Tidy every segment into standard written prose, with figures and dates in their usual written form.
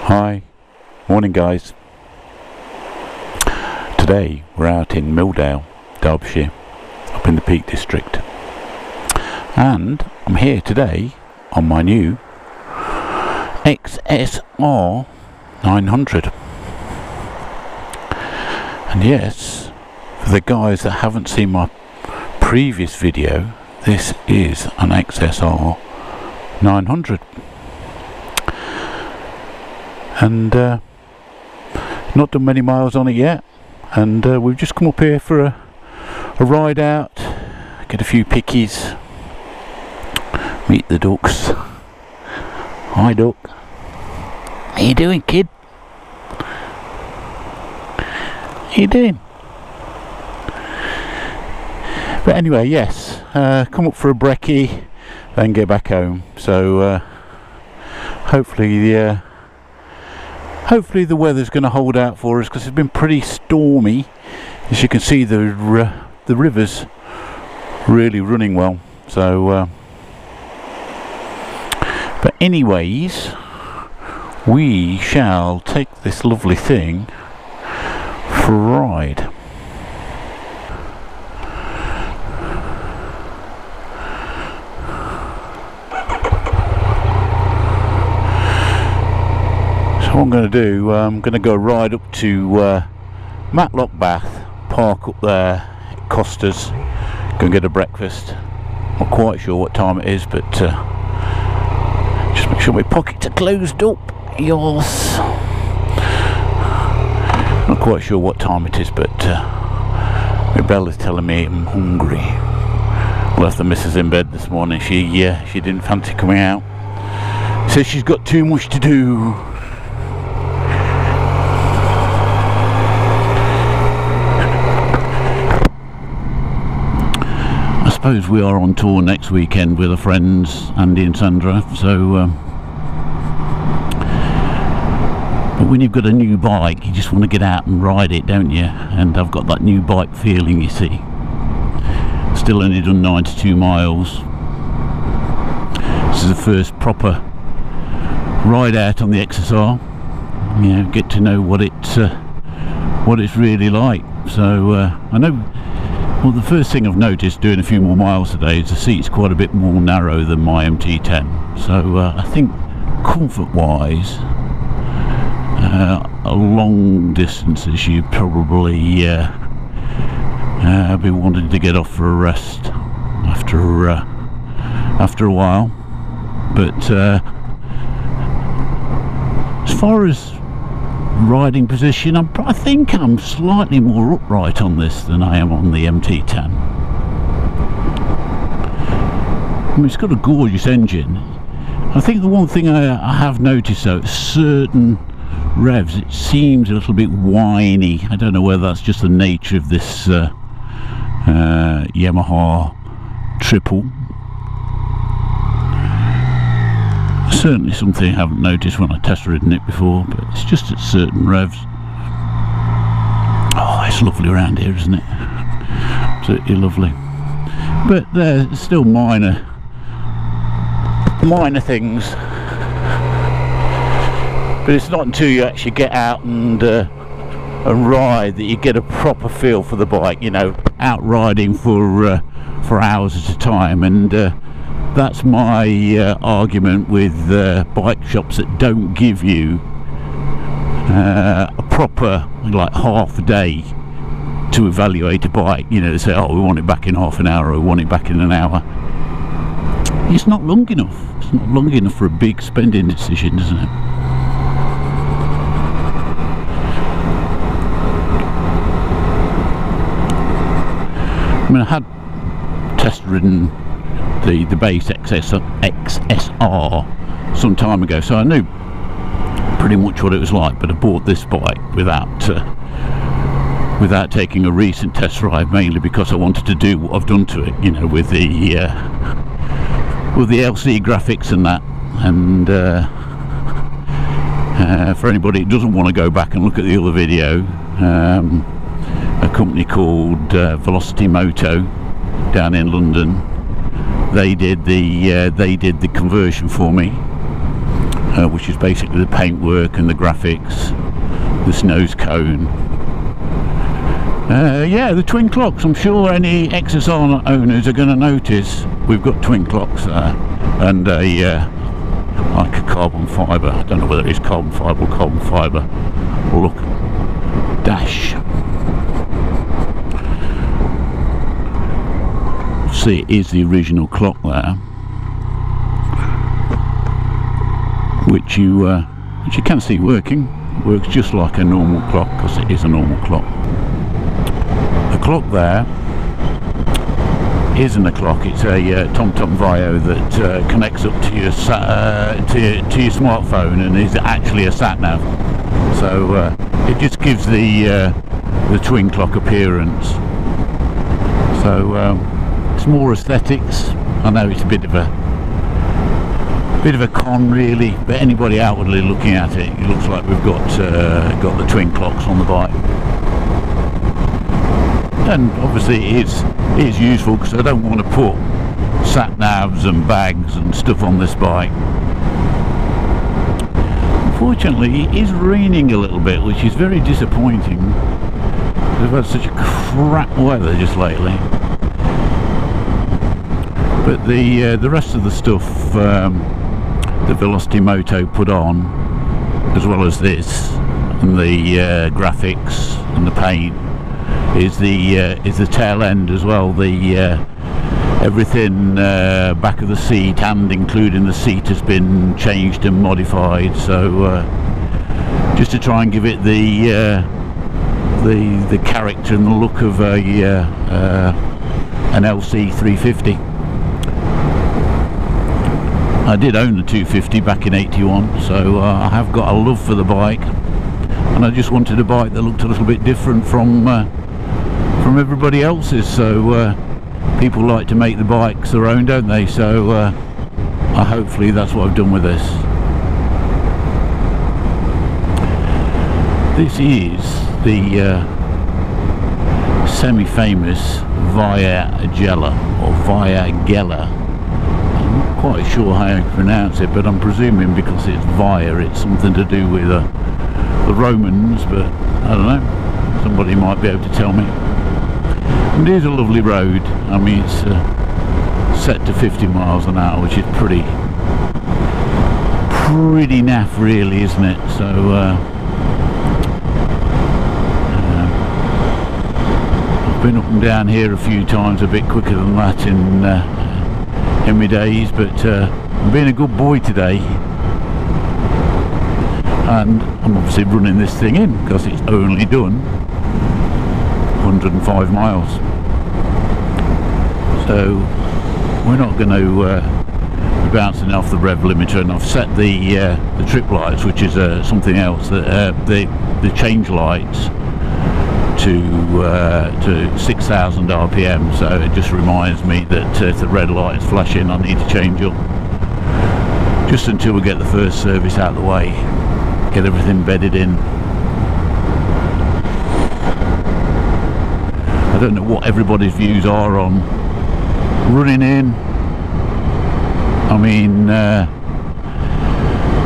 Hi, morning guys. Today we're out in Milldale, Derbyshire, up in the Peak District, and I'm here today on my new XSR 900. And yes, for the guys that haven't seen my previous video, this is an XSR 900. And not done many miles on it yet, and we've just come up here for a ride out, get a few pickies, meet the ducks. Hi duck, how you doing, kid? How you doing? But anyway, yes, come up for a brekkie, then get back home. So hopefully the weather's going to hold out for us, because it's been pretty stormy. As you can see, the river's really running well. So but anyways, we shall take this lovely thing for a ride. What I'm going to do, I'm going to go ride up to Matlock Bath, park up there at Costa's, go and get a breakfast. Not quite sure what time it is, but just make sure my pockets are closed up. Yes. Not quite sure what time it is, but my Bella's telling me I'm hungry. I left the missus in bed this morning. She didn't fancy coming out. Says she's got too much to do. I suppose we are on tour next weekend with our friends Andy and Sandra, so but when you've got a new bike, you just want to get out and ride it, don't you? And I've got that new bike feeling, you see. Still only done 92 miles. This is the first proper ride out on the XSR. You know, get to know what it's really like. So I know. Well, the first thing I've noticed doing a few more miles today is the seat's quite a bit more narrow than my MT10. So I think comfort-wise, a long distances you probably be wanting to get off for a rest after a while. But as far as riding position, I think I'm slightly more upright on this than I am on the MT10. I mean, it's got a gorgeous engine. I think the one thing I have noticed though, certain revs, it seems a little bit whiny. I don't know whether that's just the nature of this Yamaha triple. Certainly something I haven't noticed when I test ridden it before, but it's just at certain revs. Oh, it's lovely around here, isn't it? Absolutely lovely. But there's still minor things. But it's not until you actually get out and ride that you get a proper feel for the bike. You know, out riding for hours at a time, and that's my argument with bike shops that don't give you a proper, like, half a day to evaluate a bike. You know, they say, oh, we want it back in half an hour, or we want it back in an hour. It's not long enough. It's not long enough for a big spending decision, isn't it? I mean, I had test ridden the base XSR some time ago, so I knew pretty much what it was like, but I bought this bike without taking a recent test ride, mainly because I wanted to do what I've done to it, you know, with the LC graphics and that. And for anybody who doesn't want to go back and look at the other video, a company called Velocity Moto down in London, they did the conversion for me, which is basically the paintwork and the graphics, this nose cone. Yeah, the twin clocks. I'm sure any XSR owners are going to notice we've got twin clocks there, and like a carbon fibre. I don't know whether it's carbon fibre or carbon fibre. Look, dash. See, it is the original clock there, which you can see working. Works just like a normal clock, because it is a normal clock. The clock there isn't a clock, it's a TomTom Vio that connects up to your to your smartphone and is actually a sat nav. So it just gives the twin clock appearance. So it's more aesthetics. I know it's a bit of a con really, but anybody outwardly looking at it, it looks like we've got the twin clocks on the bike. And obviously it is useful, because I don't want to put sat navs and bags and stuff on this bike. Unfortunately, it is raining a little bit, which is very disappointing. We've had such crap weather just lately. But the rest of the stuff the Velocity Moto put on, as well as this and the graphics and the paint, is the tail end as well. The everything back of the seat and including the seat has been changed and modified. So just to try and give it the character and the look of an LC 350. I did own the 250 back in '81, so I have got a love for the bike, and I just wanted a bike that looked a little bit different from everybody else's. So people like to make the bikes their own, don't they? So hopefully that's what I've done with this. This is the semi-famous Via Gela, or Via Gela. I'm not quite sure how you pronounce it, but I'm presuming because it's Via, it's something to do with the Romans, but I don't know. Somebody might be able to tell me. And it is a lovely road. I mean, it's set to 50 miles an hour, which is pretty naff really, isn't it? So I've been up and down here a few times, a bit quicker than that in my days, but I'm being a good boy today, and I'm obviously running this thing in because it's only done 105 miles. So we're not going to be bouncing off the rev limiter, and I've set the trip lights, which is something else, the change lights to 6,000 RPM, so it just reminds me that if the red light is flashing, I need to change up, just until we get the first service out of the way, get everything bedded in. I don't know what everybody's views are on running in. I mean,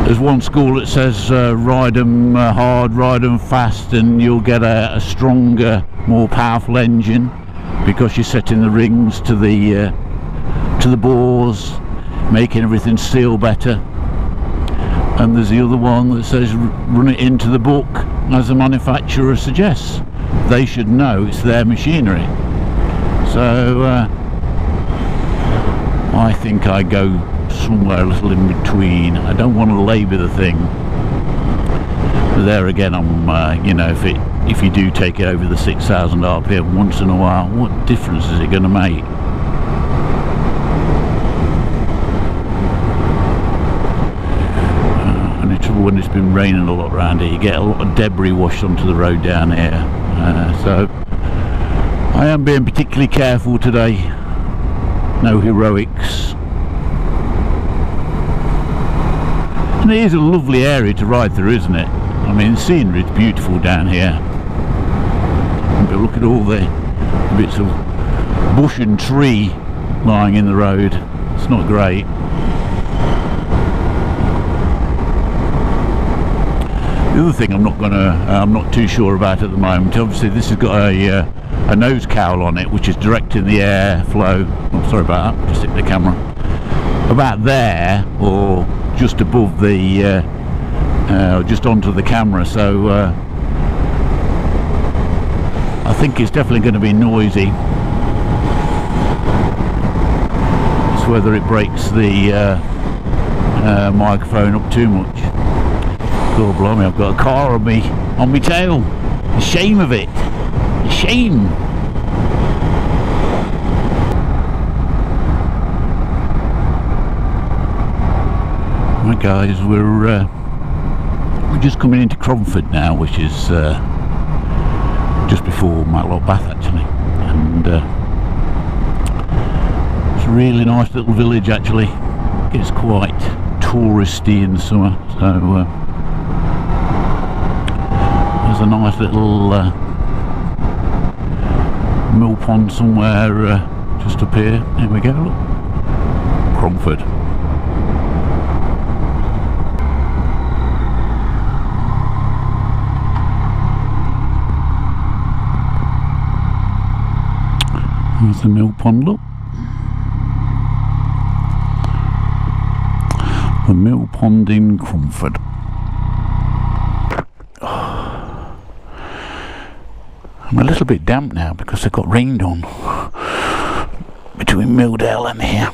there's one school that says ride them hard, ride them fast, and you'll get a stronger, more powerful engine because you're setting the rings to the bores, making everything seal better. And there's the other one that says run it into the book, as the manufacturer suggests. They should know it's their machinery. So I think I go somewhere a little in between. I don't want to labour the thing, but there again, I'm you know, if you do take it over the 6,000 RPM once in a while, what difference is it going to make? And the trouble when it's been raining a lot around here, you get a lot of debris washed onto the road down here, so I am being particularly careful today. No heroics. And it is a lovely area to ride through, isn't it? I mean, the scenery is beautiful down here. But look at all the bits of bush and tree lying in the road. It's not great. other thing I'm not too sure about at the moment, obviously this has got a nose cowl on it which is directing the air flow, oh, sorry about that, just hit the camera, about there or just above the just onto the camera, so I think it's definitely going to be noisy. It's whether it breaks the microphone up too much. God blimey, I've got a car on me tail. The shame of it. The shame. Right guys, we're just coming into Cromford now, which is just before Matlock Bath actually, and it's a really nice little village actually. It's quite touristy in the summer, so there's a nice little mill pond somewhere just up here. Here we go, look, Cromford. There's the mill pond, look. The mill pond in Cromford. Oh. I'm a little bit damp now because it got rained on between Milldale and here.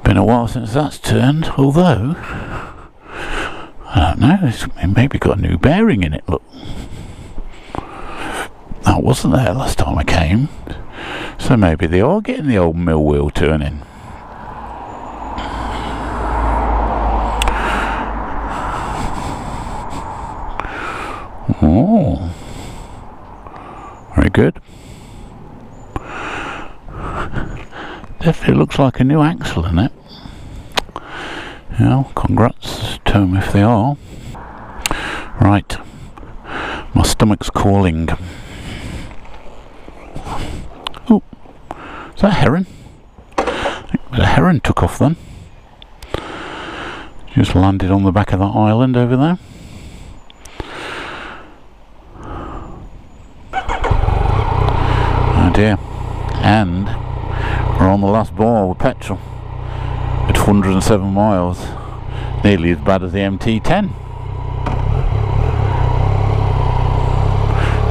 Been a while since that's turned, although I don't know, it's maybe got a new bearing in it, look. That wasn't there last time I came, so maybe they are getting the old mill wheel turning. Oh, very good. Definitely looks like a new axle in it. Well, congrats to them if they are. Right, my stomach's calling. Oh, is that a heron? I think the heron took off then. Just landed on the back of that island over there. Oh dear. And we're on the last bar with petrol at 107 miles. Nearly as bad as the MT10.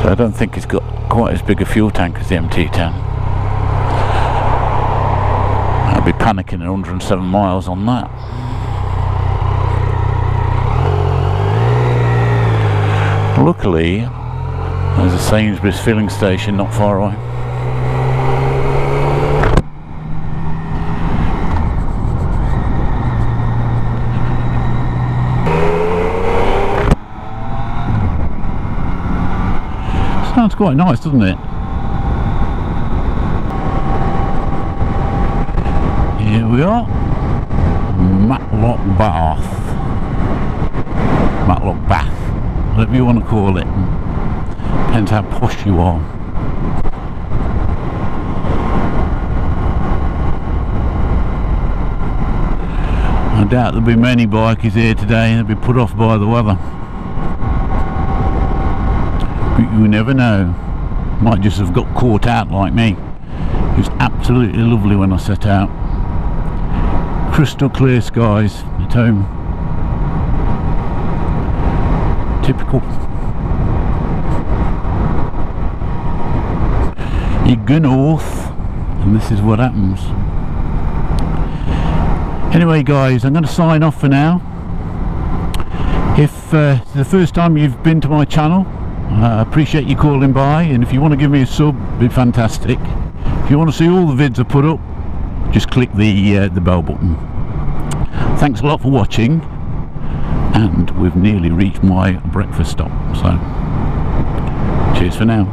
So I don't think it's got quite as big a fuel tank as the MT10. I'll be panicking at 107 miles on that. Luckily, there's a Sainsbury's filling station not far away. Sounds quite nice, doesn't it? Here we are, Matlock Bath. Matlock Bath, whatever you want to call it. Depends how posh you are. I doubt there'll be many bikies here today. They'll be put off by the weather. But you never know. Might just have got caught out like me. It was absolutely lovely when I set out. Crystal clear skies at home. Typical. You go north and this is what happens. Anyway guys, I'm going to sign off for now. If it's the first time you've been to my channel, I appreciate you calling by, and if you want to give me a sub, it'd be fantastic. If you want to see all the vids I put up, just click the bell button. Thanks a lot for watching, and we've nearly reached my breakfast stop, so cheers for now.